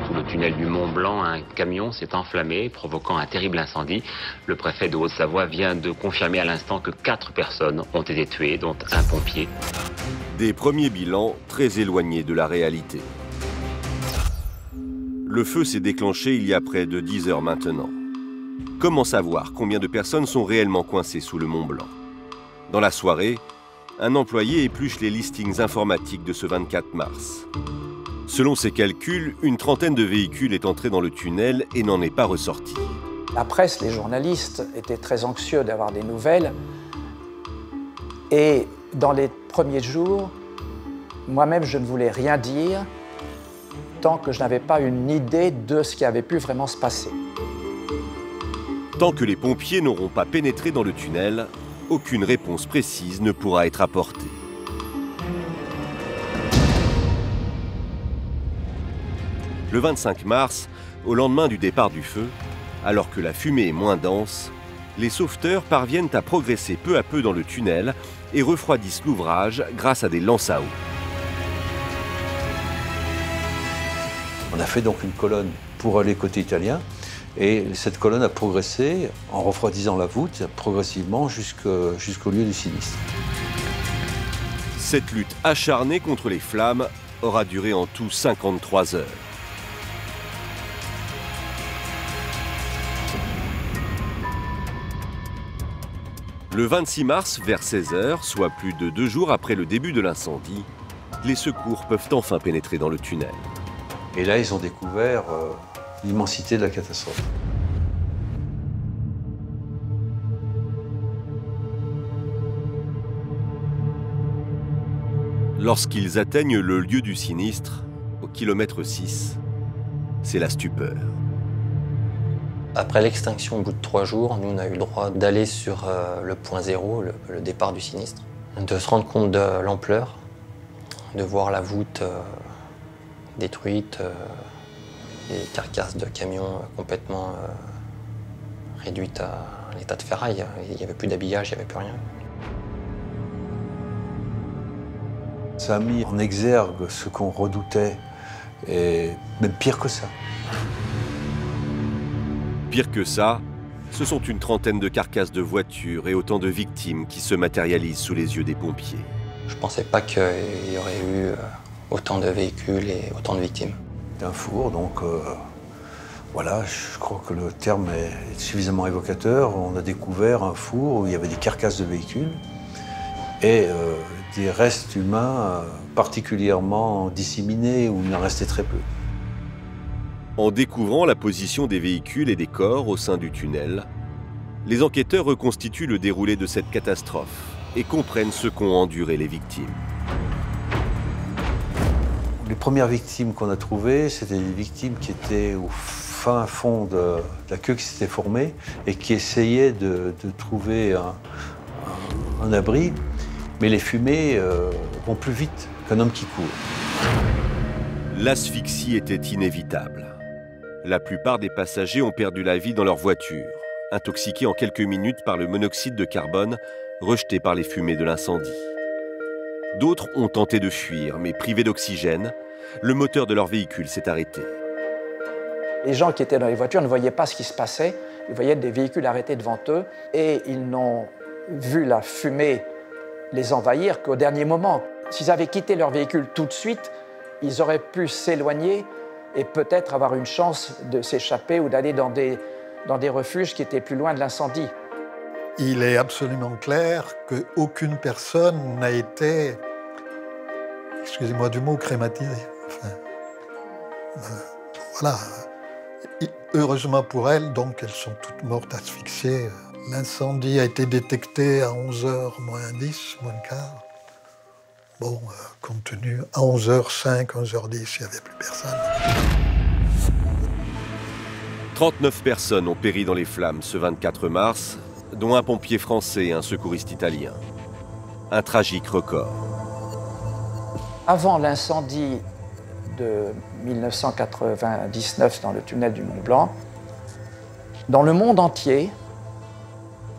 Sous le tunnel du Mont Blanc, un camion s'est enflammé, provoquant un terrible incendie. Le préfet de Haute-Savoie vient de confirmer à l'instant que 4 personnes ont été tuées, dont un pompier. Des premiers bilans très éloignés de la réalité. Le feu s'est déclenché il y a près de 10 heures maintenant. Comment savoir combien de personnes sont réellement coincées sous le Mont Blanc? Dans la soirée, un employé épluche les listings informatiques de ce 24 mars. Selon ses calculs, une trentaine de véhicules est entrée dans le tunnel et n'en est pas ressortie. La presse, les journalistes étaient très anxieux d'avoir des nouvelles. Et dans les premiers jours, moi-même, je ne voulais rien dire tant que je n'avais pas une idée de ce qui avait pu vraiment se passer. Tant que les pompiers n'auront pas pénétré dans le tunnel, aucune réponse précise ne pourra être apportée. Le 25 mars, au lendemain du départ du feu, alors que la fumée est moins dense, les sauveteurs parviennent à progresser peu à peu dans le tunnel et refroidissent l'ouvrage grâce à des lances à eau. On a fait donc une colonne pour aller côté italien et cette colonne a progressé en refroidissant la voûte progressivement jusqu'au lieu du sinistre. Cette lutte acharnée contre les flammes aura duré en tout 53 heures. Le 26 mars, vers 16 h, soit plus de 2 jours après le début de l'incendie, les secours peuvent enfin pénétrer dans le tunnel. Et là, ils ont découvert l'immensité de la catastrophe. Lorsqu'ils atteignent le lieu du sinistre, au kilomètre 6, c'est la stupeur. Après l'extinction, au bout de 3 jours, nous, on a eu le droit d'aller sur le point zéro, le départ du sinistre, de se rendre compte de l'ampleur, de voir la voûte détruite, les carcasses de camions complètement réduites à l'état de ferraille. Il n'y avait plus d'habillage, il n'y avait plus rien. Ça a mis en exergue ce qu'on redoutait, et même pire que ça. Pire que ça, ce sont une trentaine de carcasses de voitures et autant de victimes qui se matérialisent sous les yeux des pompiers. Je ne pensais pas qu'il y aurait eu autant de véhicules et autant de victimes. Un four, donc voilà, je crois que le terme est suffisamment évocateur. On a découvert un four où il y avait des carcasses de véhicules et des restes humains particulièrement disséminés où il en restait très peu. En découvrant la position des véhicules et des corps au sein du tunnel, les enquêteurs reconstituent le déroulé de cette catastrophe et comprennent ce qu'ont enduré les victimes. Les premières victimes qu'on a trouvées, c'était des victimes qui étaient au fin fond de la queue qui s'était formée et qui essayaient de trouver un abri. Mais les fumées vont plus vite qu'un homme qui court. L'asphyxie était inévitable. La plupart des passagers ont perdu la vie dans leur voiture, intoxiqués en quelques minutes par le monoxyde de carbone rejeté par les fumées de l'incendie. D'autres ont tenté de fuir, mais privés d'oxygène, le moteur de leur véhicule s'est arrêté. Les gens qui étaient dans les voitures ne voyaient pas ce qui se passait. Ils voyaient des véhicules arrêtés devant eux et ils n'ont vu la fumée les envahir qu'au dernier moment. S'ils avaient quitté leur véhicule tout de suite, ils auraient pu s'éloigner et peut-être avoir une chance de s'échapper ou d'aller dans des refuges qui étaient plus loin de l'incendie. Il est absolument clair qu'aucune personne n'a été, excusez-moi du mot, crématisée. Enfin, voilà, Heureusement pour elles, donc elles sont toutes mortes asphyxiées. L'incendie a été détecté à 11h moins 10, moins le quart. Bon, compte tenu, à 11h05, 11h10, il n'y avait plus personne. 39 personnes ont péri dans les flammes ce 24 mars, dont un pompier français et un secouriste italien. Un tragique record. Avant l'incendie de 1999 dans le tunnel du Mont Blanc, dans le monde entier,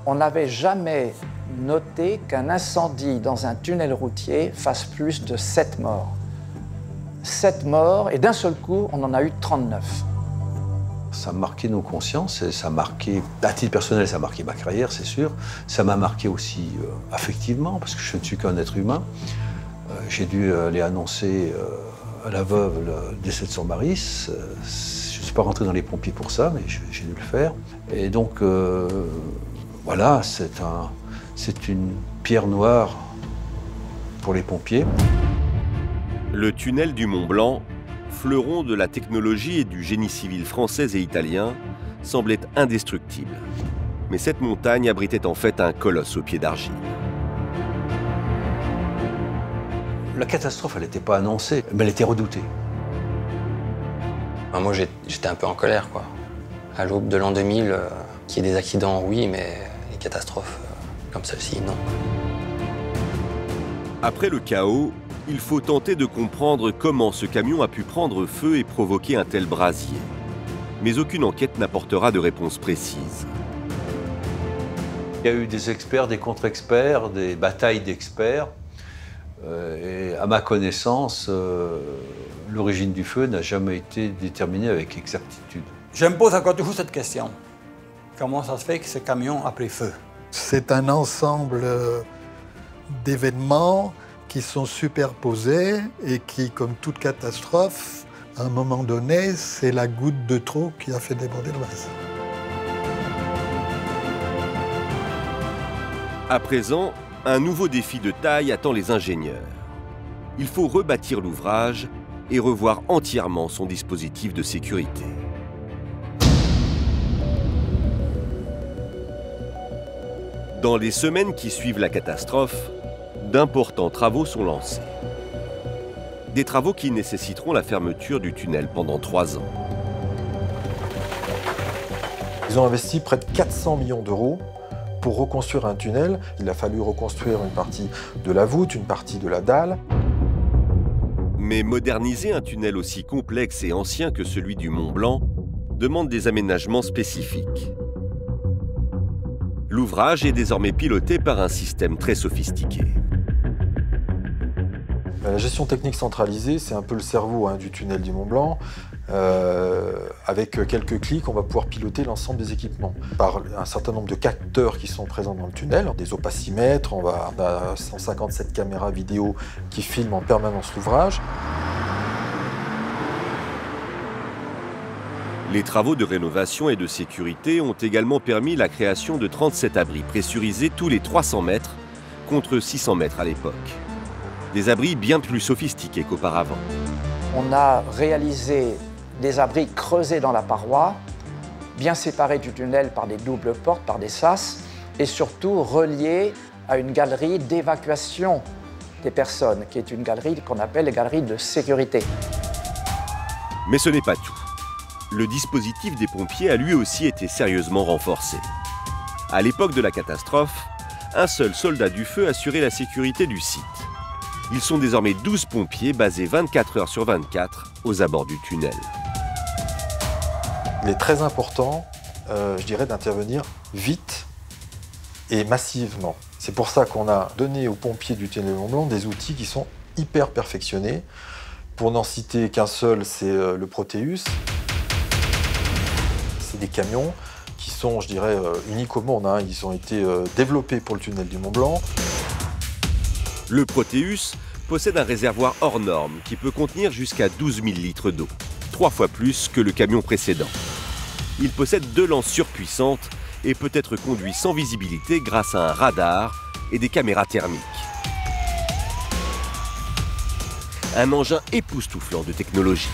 on n'avait jamais noté qu'un incendie dans un tunnel routier fasse plus de 7 morts. 7 morts, et d'un seul coup, on en a eu 39. Ça a marqué nos consciences, et ça a marqué, à titre personnel, ça a marqué ma carrière, c'est sûr. Ça m'a marqué aussi affectivement, parce que je ne suis qu'un être humain. J'ai dû aller annoncer à la veuve le décès de son mari. Je ne suis pas rentré dans les pompiers pour ça, mais j'ai dû le faire. Et donc, voilà, c'est une pierre noire pour les pompiers. Le tunnel du Mont Blanc, fleuron de la technologie et du génie civil français et italien, semblait indestructible. Mais cette montagne abritait en fait un colosse aux pieds d'argile. La catastrophe, elle n'était pas annoncée, mais elle était redoutée. Moi, j'étais un peu en colère, quoi. À l'aube de l'an 2000, qu'il y ait des accidents, oui, mais les catastrophes comme celle-ci, non. Après le chaos, il faut tenter de comprendre comment ce camion a pu prendre feu et provoquer un tel brasier. Mais aucune enquête n'apportera de réponse précise. Il y a eu des experts, des contre-experts, des batailles d'experts. Et à ma connaissance, l'origine du feu n'a jamais été déterminée avec exactitude. Je me pose encore toujours cette question. Comment ça se fait que ce camion a pris feu? C'est un ensemble d'événements qui sont superposés et qui, comme toute catastrophe, à un moment donné, c'est la goutte de trop qui a fait déborder le vase. À présent, un nouveau défi de taille attend les ingénieurs. Il faut rebâtir l'ouvrage et revoir entièrement son dispositif de sécurité. Dans les semaines qui suivent la catastrophe, d'importants travaux sont lancés. Des travaux qui nécessiteront la fermeture du tunnel pendant 3 ans. Ils ont investi près de 400 millions d'euros pour reconstruire un tunnel. Il a fallu reconstruire une partie de la voûte, une partie de la dalle. Mais moderniser un tunnel aussi complexe et ancien que celui du Mont Blanc demande des aménagements spécifiques. L'ouvrage est désormais piloté par un système très sophistiqué. La gestion technique centralisée, c'est un peu le cerveau du tunnel du Mont Blanc. Avec quelques clics, on va pouvoir piloter l'ensemble des équipements. Par un certain nombre de capteurs qui sont présents dans le tunnel, des opacimètres, on a 157 caméras vidéo qui filment en permanence l'ouvrage. Les travaux de rénovation et de sécurité ont également permis la création de 37 abris pressurisés tous les 300 mètres, contre 600 mètres à l'époque. Des abris bien plus sophistiqués qu'auparavant. On a réalisé des abris creusés dans la paroi, bien séparés du tunnel par des doubles portes, par des sas, et surtout reliés à une galerie d'évacuation des personnes, qui est une galerie qu'on appelle les galeries de sécurité. Mais ce n'est pas tout. Le dispositif des pompiers a lui aussi été sérieusement renforcé. À l'époque de la catastrophe, un seul soldat du feu assurait la sécurité du site. Ils sont désormais 12 pompiers basés 24 heures sur 24 aux abords du tunnel. Il est très important, je dirais, d'intervenir vite et massivement. C'est pour ça qu'on a donné aux pompiers du tunnel Mont Blanc des outils qui sont hyper perfectionnés. Pour n'en citer qu'un seul, c'est le Proteus. C'est des camions qui sont, je dirais, uniques au monde. Ils ont été développés pour le tunnel du Mont Blanc. Le Proteus possède un réservoir hors norme qui peut contenir jusqu'à 12 000 litres d'eau, 3 fois plus que le camion précédent. Il possède 2 lances surpuissantes et peut être conduit sans visibilité grâce à un radar et des caméras thermiques. Un engin époustouflant de technologie.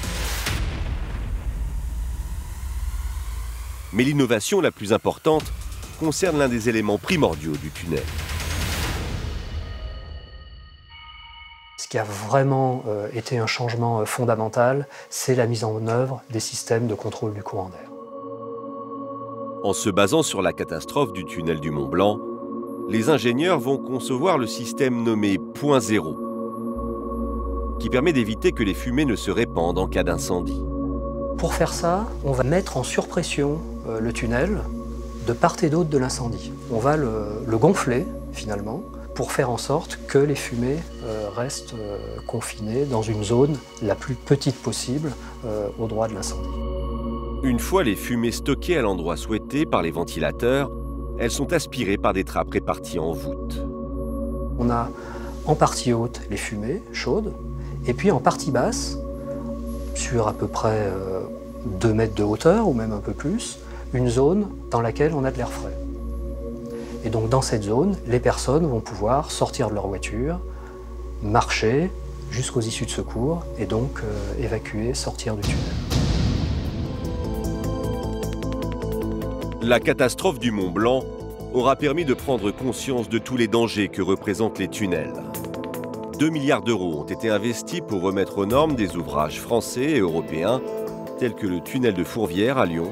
Mais l'innovation la plus importante concerne l'un des éléments primordiaux du tunnel. Ce qui a vraiment été un changement fondamental, c'est la mise en œuvre des systèmes de contrôle du courant d'air. En se basant sur la catastrophe du tunnel du Mont-Blanc, les ingénieurs vont concevoir le système nommé Point Zéro, qui permet d'éviter que les fumées ne se répandent en cas d'incendie. Pour faire ça, on va mettre en surpression le tunnel de part et d'autre de l'incendie. On va le gonfler, finalement, pour faire en sorte que les fumées restent confinées dans une zone la plus petite possible au droit de l'incendie. Une fois les fumées stockées à l'endroit souhaité par les ventilateurs, elles sont aspirées par des trappes réparties en voûte. On a en partie haute les fumées chaudes, et puis en partie basse, sur à peu près 2 mètres de hauteur, ou même un peu plus, une zone dans laquelle on a de l'air frais. Et donc dans cette zone, les personnes vont pouvoir sortir de leur voiture, marcher jusqu'aux issues de secours, et donc évacuer, sortir du tunnel. La catastrophe du Mont-Blanc aura permis de prendre conscience de tous les dangers que représentent les tunnels. 2 milliards d'euros ont été investis pour remettre aux normes des ouvrages français et européens, tels que le tunnel de Fourvière à Lyon,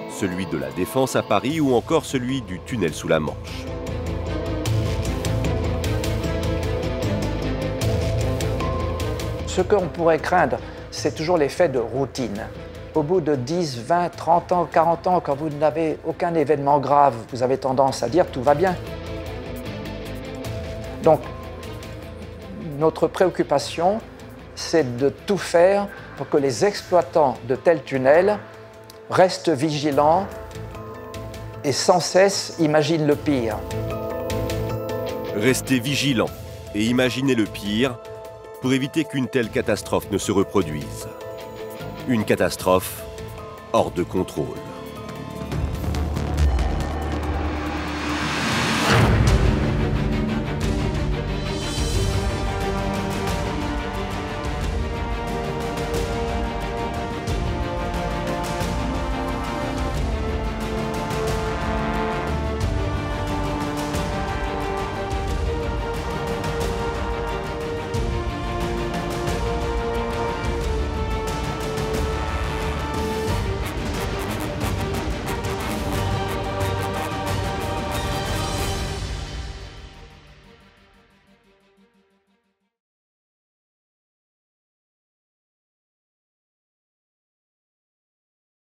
celui de la Défense à Paris ou encore celui du tunnel sous la Manche. Ce qu'on pourrait craindre, c'est toujours l'effet de routine. Au bout de 10, 20, 30 ans, 40 ans, quand vous n'avez aucun événement grave, vous avez tendance à dire tout va bien. Donc, notre préoccupation, c'est de tout faire pour que les exploitants de tels tunnels restent vigilants et sans cesse imaginent le pire. Restez vigilants et imaginez le pire pour éviter qu'une telle catastrophe ne se reproduise. Une catastrophe hors de contrôle.